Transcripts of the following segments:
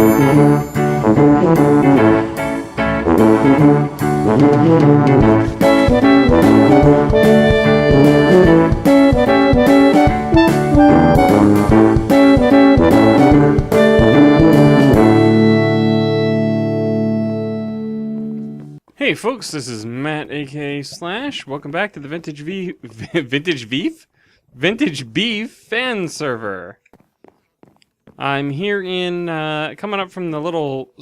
Hey folks, this is Matt, aka Slash. Welcome back to the VintageBeef Fan Server. I'm here in, coming up from the little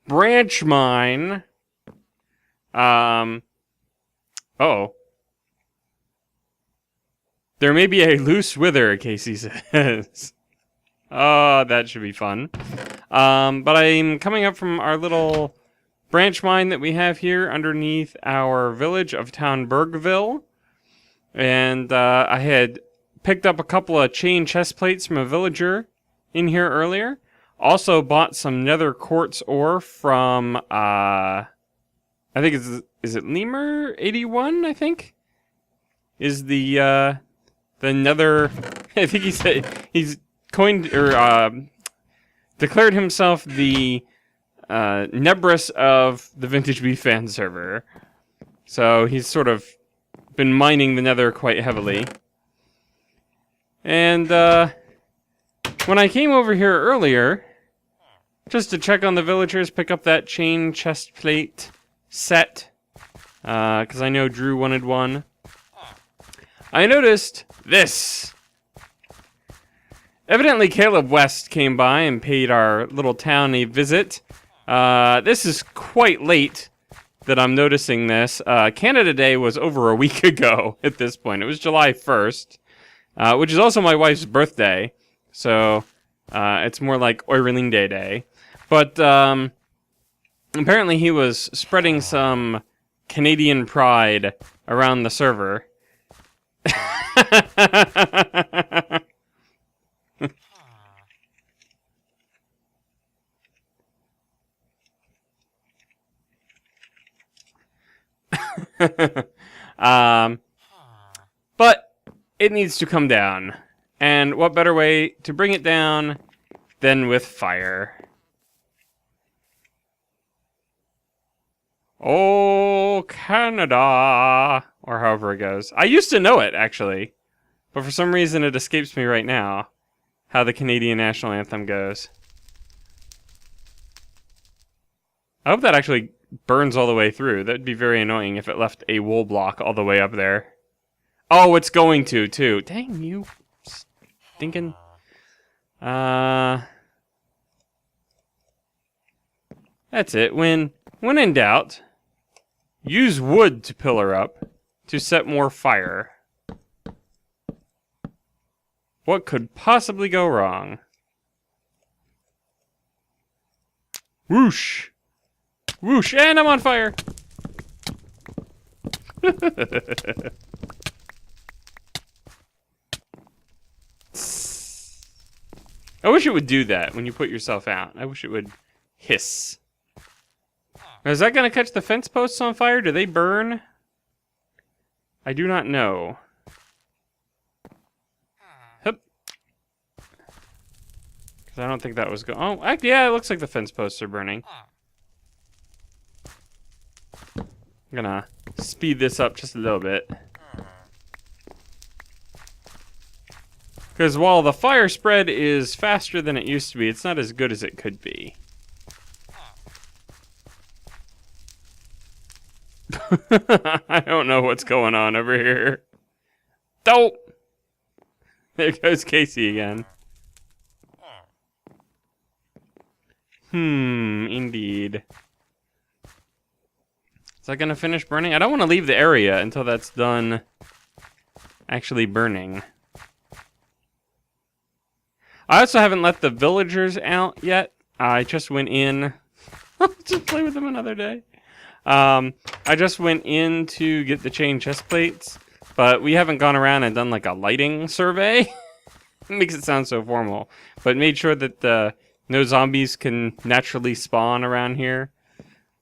branch mine. Uh-oh. There may be a loose wither, Casey says. Oh, that should be fun. But I'm coming up from our little branch mine that we have here underneath our village of Townburgville. And I had picked up a couple of chain chest plates from a villager in here earlier. Also bought some nether quartz ore from, I think is it Lemur 81, I think? Is the nether, I think he's coined, or, declared himself the Nebris of the VintageBeef Fan Server. So he's sort of been mining the nether quite heavily. And when I came over here earlier, just to check on the villagers, pick up that chain chest plate set, because I know Drew wanted one, I noticed this. Evidently, Caleb West came by and paid our little town a visit. This is quite late that I'm noticing this. Canada Day was over a week ago at this point. It was July 1st, which is also my wife's birthday. So it's more like Oirilinde Day. But apparently he was spreading some Canadian pride around the server. But it needs to come down. And what better way to bring it down than with fire? Oh, Canada! Or however it goes. I used to know it, actually. But for some reason it escapes me right now how the Canadian national anthem goes. I hope that actually burns all the way through. That'd be very annoying if it left a wool block all the way up there. Oh, it's going to, too. Dang you. Stinking. That's it. When in doubt, use wood to pillar up to set more fire. What could possibly go wrong? Whoosh! Whoosh! And I'm on fire! I wish it would do that when you put yourself out. I wish it would hiss. Is that going to catch the fence posts on fire? Do they burn? I do not know. Hup. Because I don't think that was going... Oh, yeah, it looks like the fence posts are burning. I'm gonna speed this up just a little bit. Because while the fire spread is faster than it used to be, it's not as good as it could be. I don't know what's going on over here. Dope! There goes Casey again. Indeed. Is that gonna finish burning? I don't want to leave the area until that's done actually burning. I also haven't let the villagers out yet. I just went in. I'll just play with them another day. I just went in to get the chain chest plates, but we haven't gone around and done like a lighting survey. It makes it sound so formal. But made sure that no zombies can naturally spawn around here.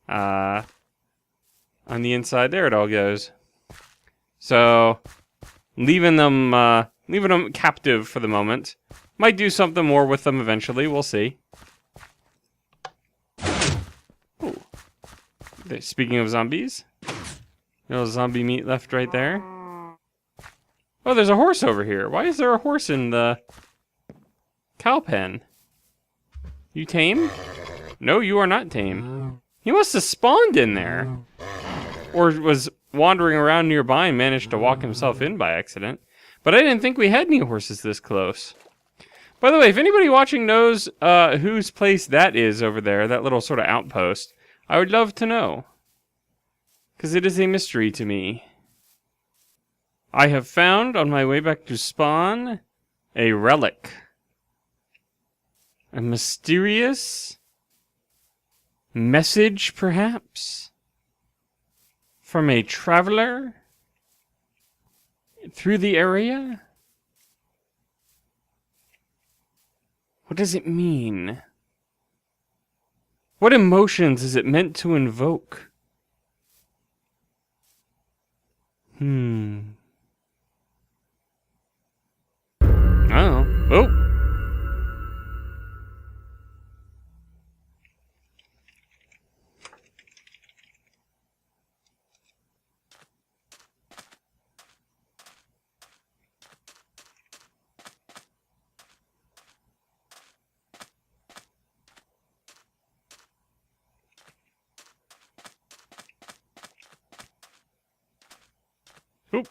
On the inside, there it all goes. So, leaving them captive for the moment. Might do something more with them eventually. We'll see. Ooh. Speaking of zombies, little zombie meat left right there. Oh, there's a horse over here. Why is there a horse in the cow pen? You tame? No, you are not tame. He must have spawned in there. Or was wandering around nearby and managed to walk himself in by accident. But I didn't think we had any horses this close. By the way, if anybody watching knows whose place that is over there, that little sort of outpost, I would love to know. Because it is a mystery to me. I have found, on my way back to spawn, a relic. A mysterious message, perhaps? From a traveler? Through the area? What does it mean? What emotions is it meant to invoke? Oh. Oh. Oop.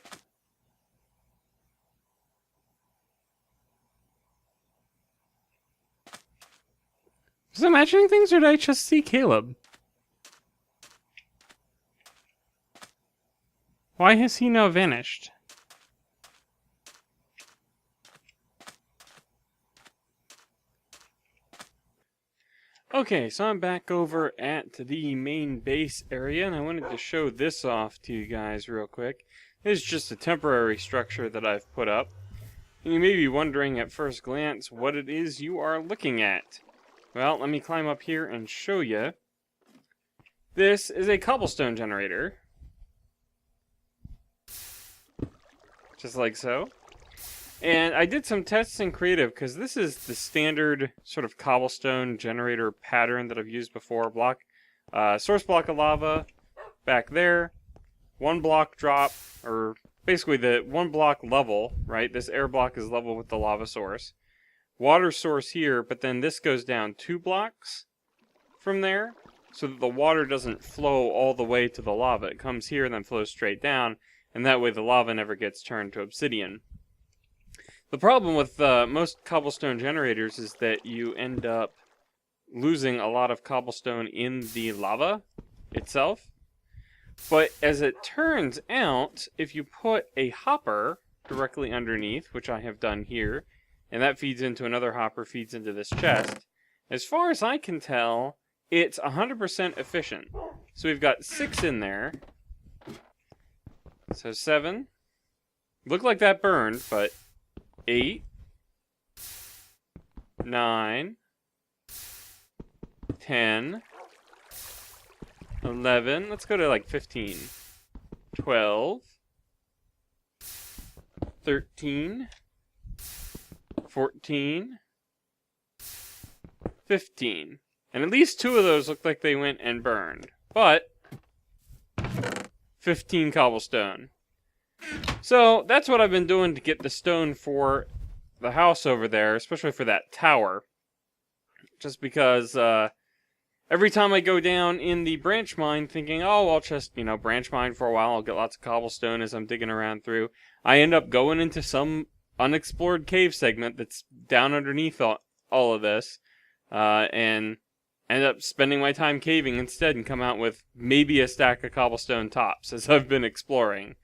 Was I imagining things, or did I just see Caleb? Why has he now vanished? Okay, so I'm back over at the main base area, and I wanted to show this off to you guys real quick. This is just a temporary structure that I've put up. And you may be wondering at first glance what it is you are looking at. Well, let me climb up here and show you. This is a cobblestone generator. Just like so. And I did some tests in creative because this is the standard sort of cobblestone generator pattern that I've used before. Source block of lava back there. One block drop, or basically the one block level, right? This air block is level with the lava source. Water source here, but then this goes down 2 blocks from there, so that the water doesn't flow all the way to the lava. It comes here and then flows straight down, and that way the lava never gets turned to obsidian. The problem with most cobblestone generators is that you end up losing a lot of cobblestone in the lava itself. But as it turns out, if you put a hopper directly underneath, which I have done here, and that feeds into another hopper, feeds into this chest, as far as I can tell, it's 100% efficient. So we've got 6 in there. So 7. Looked like that burned, but 8, 9, 10, 11, let's go to like 15, 12, 13, 14, 15. And at least 2 of those looked like they went and burned. But 15 cobblestone. So that's what I've been doing to get the stone for the house over there, especially for that tower. Just because every time I go down in the branch mine thinking, oh, I'll just, branch mine for a while, I'll get lots of cobblestone as I'm digging around through, I end up going into some unexplored cave segment that's down underneath all of this, and end up spending my time caving instead and come out with maybe a stack of cobblestone tops as I've been exploring.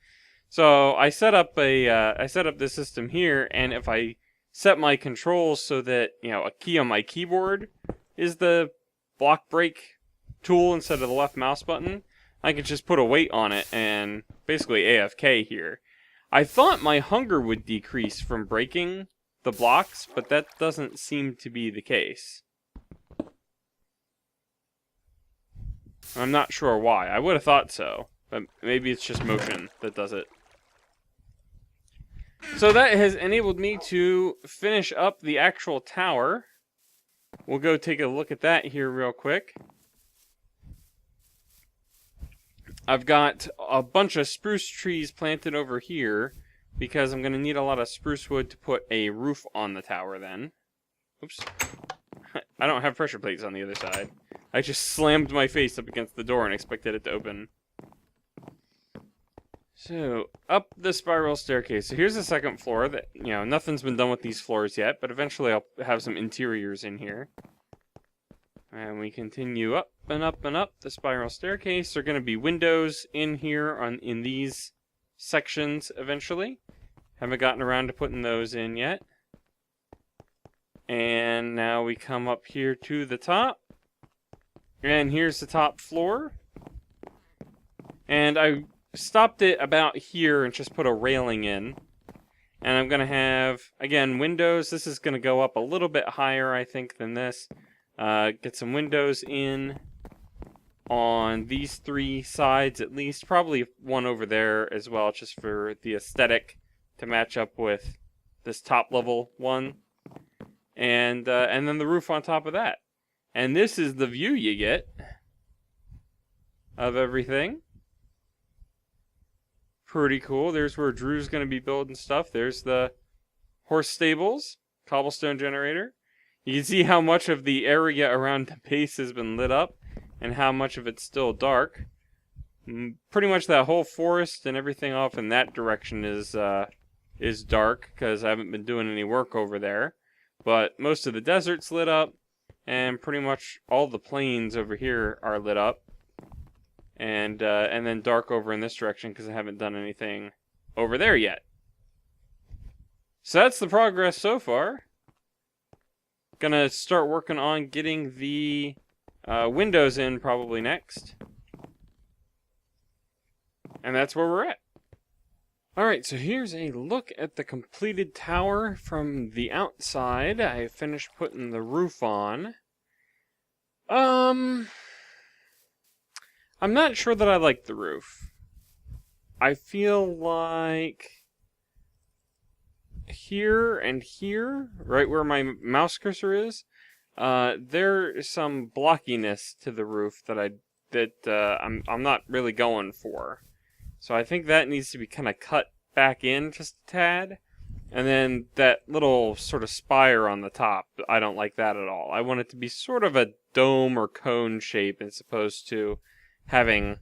So I set up this system here, and if I set my controls so that, a key on my keyboard is the block break tool instead of the left mouse button, I can just put a weight on it and basically AFK here. I thought my hunger would decrease from breaking the blocks, but that doesn't seem to be the case. I'm not sure why. I would have thought so, but maybe it's just motion that does it. So that has enabled me to finish up the actual tower. We'll go take a look at that here real quick. I've got a bunch of spruce trees planted over here because I'm going to need a lot of spruce wood to put a roof on the tower then. Oops. I don't have pressure plates on the other side. I just slammed my face up against the door and expected it to open. So, up the spiral staircase. So here's the second floor that, nothing's been done with these floors yet, but eventually I'll have some interiors in here. And we continue up and up and up the spiral staircase. There are going to be windows in here in these sections eventually. Haven't gotten around to putting those in yet. And now we come up here to the top. And here's the top floor. And I stopped it about here and just put a railing in. And I'm going to have, again, windows. This is going to go up a little bit higher, I think, than this. Get some windows in on these three sides at least. Probably one over there as well, just for the aesthetic to match up with this top level one. And then the roof on top of that. And this is the view you get of everything. Pretty cool. There's where Drew's going to be building stuff. There's the horse stables, Cobblestone Generator. You can see how much of the area around the base has been lit up and how much of it's still dark. Pretty much that whole forest and everything off in that direction is dark because I haven't been doing any work over there. But most of the desert's lit up, and pretty much all the plains over here are lit up. And then dark over in this direction because I haven't done anything over there yet. So that's the progress so far. Gonna start working on getting the windows in probably next. And that's where we're at. Alright, so here's a look at the completed tower from the outside. I finished putting the roof on. I'm not sure that I like the roof. I feel like here and here, right where my mouse cursor is, there's some blockiness to the roof that I'm not really going for. So I think that needs to be kind of cut back in just a tad. And then that little sort of spire on the top, I don't like that at all. I want it to be sort of a dome or cone shape as opposed to having,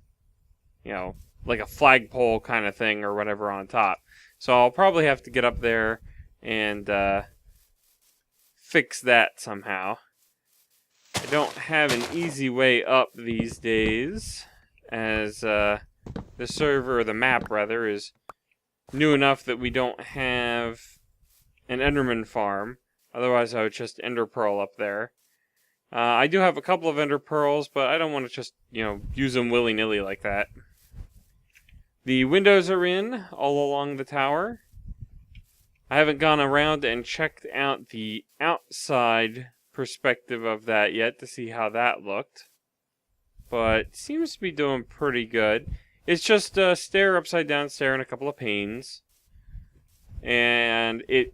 like a flagpole kind of thing or whatever on top. So I'll probably have to get up there and fix that somehow. I don't have an easy way up these days, as the server, or the map rather, is new enough that we don't have an Enderman farm. Otherwise I would just Ender Pearl up there. I do have a couple of Ender Pearls, but I don't want to just, use them willy-nilly like that. The windows are in all along the tower. I haven't gone around and checked out the outside perspective of that yet to see how that looked. But seems to be doing pretty good. It's just a stair, upside down stair, and a couple of panes. And it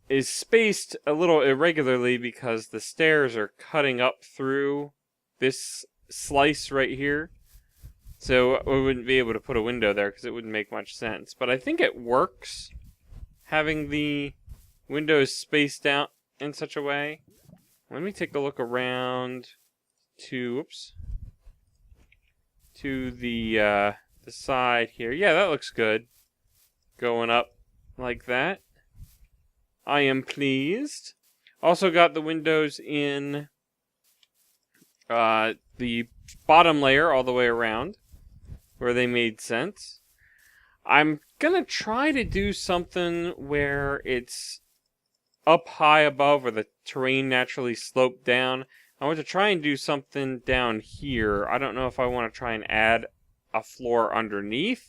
is spaced a little irregularly because the stairs are cutting up through this slice right here. So we wouldn't be able to put a window there because it wouldn't make much sense. But I think it works, having the windows spaced out in such a way. Let me take a look around to, to the side here. Yeah, that looks good. Going up like that. I am pleased. Also got the windows in the bottom layer all the way around, where they made sense. I'm gonna try to do something where it's up high above where the terrain naturally sloped down. I want to try and do something down here. I don't know if I want to try and add a floor underneath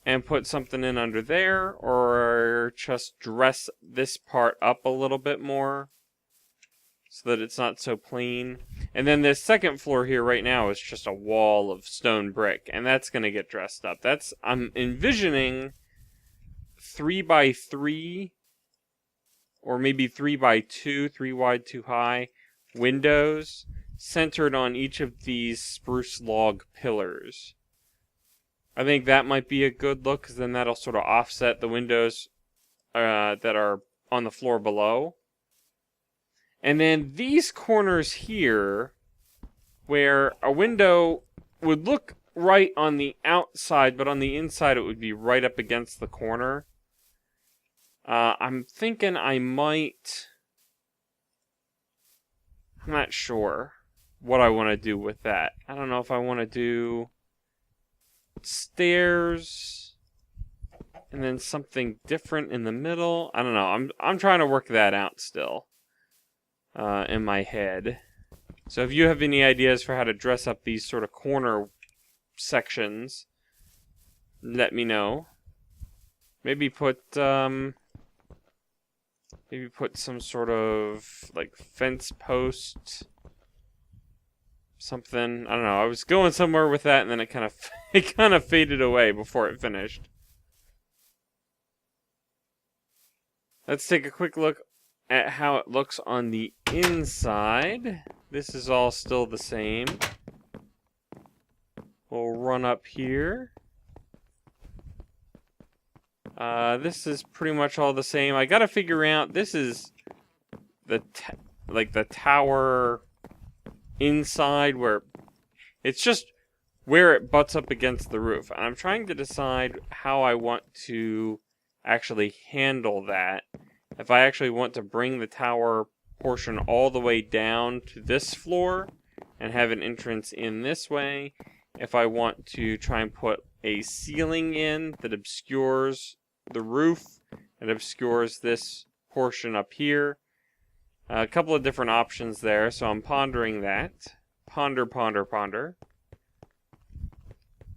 and put something in under there, or just dress this part up a little bit more so that it's not so plain. And then this second floor here right now is just a wall of stone brick, and that's going to get dressed up. I'm envisioning 3x3 or maybe 3x2, 3 wide, 2 high windows centered on each of these spruce log pillars. I think that might be a good look, because then that'll sort of offset the windows that are on the floor below. And then these corners here, where a window would look right on the outside, but on the inside it would be right up against the corner. I'm thinking I'm not sure what I want to do with that. I don't know if I want to do stairs and then something different in the middle. I don't know. I'm trying to work that out still in my head. So if you have any ideas for how to dress up these sort of corner sections, let me know. Maybe put some sort of like fence post, something. I don't know. I was going somewhere with that, and then it kind of faded away before it finished. Let's take a quick look at how it looks on the inside. This is all still the same. We'll run up here. This is pretty much all the same. I gotta figure out, this is the tower inside, where it's just where it butts up against the roof. And I'm trying to decide how I want to actually handle that. If I actually want to bring the tower portion all the way down to this floor and have an entrance in this way. If I want to try and put a ceiling in that obscures the roof and obscures this portion up here. A couple of different options there, so I'm pondering that. Ponder.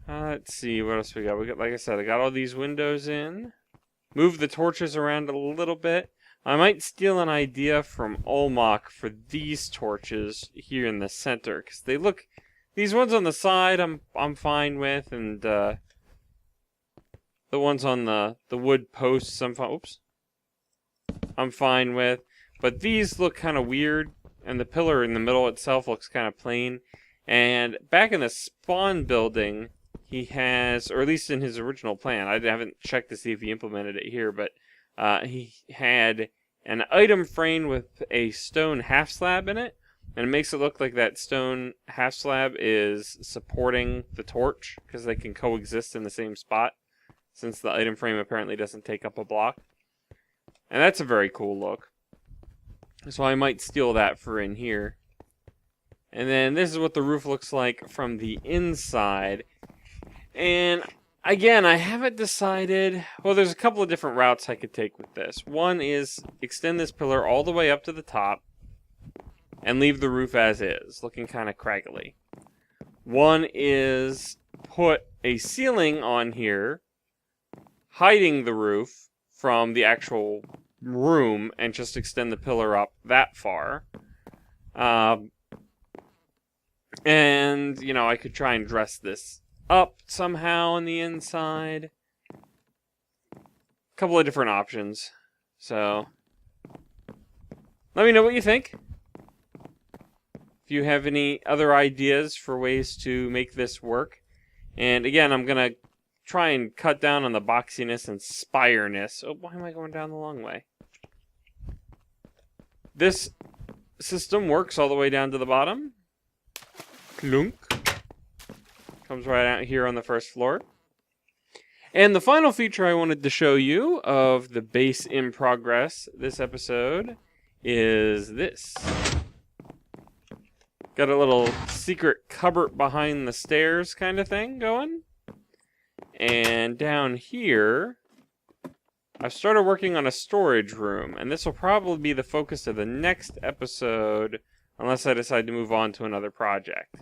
Let's see, what else we got? Like I said, I got all these windows in. Move the torches around a little bit. I might steal an idea from Olmok for these torches here in the center, because they look... These ones on the side I'm fine with, and the ones on the wood posts I'm fine with. But these look kind of weird, and the pillar in the middle itself looks kind of plain. And back in the spawn building, he has, or at least in his original plan, I haven't checked to see if he implemented it here, but he had an item frame with a stone half slab in it, and it makes it look like that stone half slab is supporting the torch, because they can coexist in the same spot, since the item frame apparently doesn't take up a block. And that's a very cool look. So I might steal that for in here. And then this is what the roof looks like from the inside. And again, I haven't decided... Well, there's a couple of different routes I could take with this. One is extend this pillar all the way up to the top and leave the roof as is, looking kind of craggly. One is put a ceiling on here, hiding the roof from the actual room, and just extend the pillar up that far. And, you know, I could try and dress this up somehow on the inside. A couple of different options. So, let me know what you think. If you have any other ideas for ways to make this work. And again, I'm going to try and cut down on the boxiness and spireness. Oh, why am I going down the long way? This system works all the way down to the bottom. Clunk. Comes right out here on the first floor. And the final feature I wanted to show you of the base in progress this episode is this. Got a little secret cupboard behind the stairs kind of thing going. And down here, I've started working on a storage room, and this will probably be the focus of the next episode, unless I decide to move on to another project.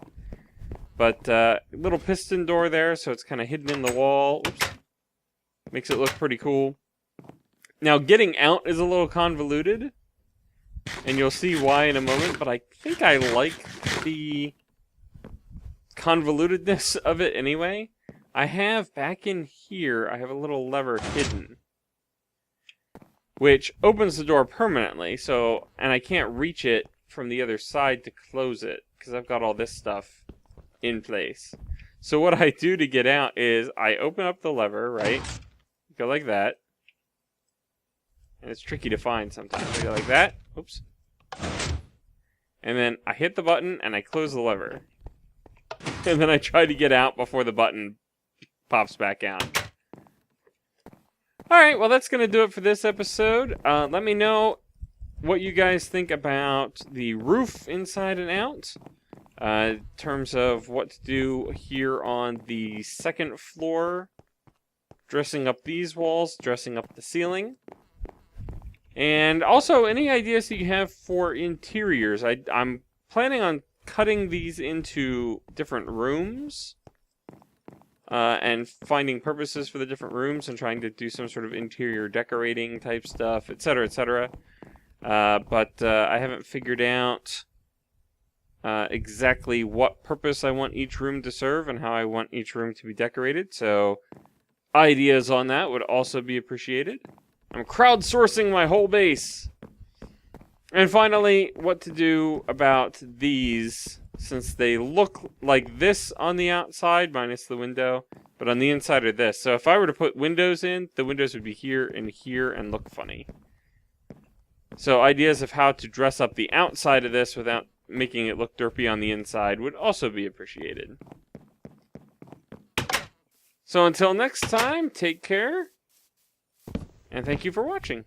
But little piston door there, so it's kind of hidden in the wall. Oops. Makes it look pretty cool. Now, getting out is a little convoluted, and you'll see why in a moment, but I think I like the convolutedness of it anyway. I have, back in here, I have a little lever hidden. which opens the door permanently. So, and I can't reach it from the other side to close it because I've got all this stuff in place. So what I do to get out is I open up the lever, right? Go like that. And it's tricky to find sometimes. I go like that. Oops. And then I hit the button and I close the lever. And then I try to get out before the button pops back out. Alright, well that's going to do it for this episode. Let me know what you guys think about the roof inside and out. In terms of what to do here on the second floor. Dressing up these walls, dressing up the ceiling. And also, any ideas that you have for interiors. I'm planning on cutting these into different rooms. And finding purposes for the different rooms and trying to do some sort of interior decorating type stuff, etc., etc. But I haven't figured out exactly what purpose I want each room to serve and how I want each room to be decorated. So ideas on that would also be appreciated. I'm crowdsourcing my whole base. And finally, what to do about these, since they look like this on the outside, minus the window, but on the inside are this. So if I were to put windows in, the windows would be here and look funny. So ideas of how to dress up the outside of this without making it look derpy on the inside would also be appreciated. So until next time, take care, and thank you for watching.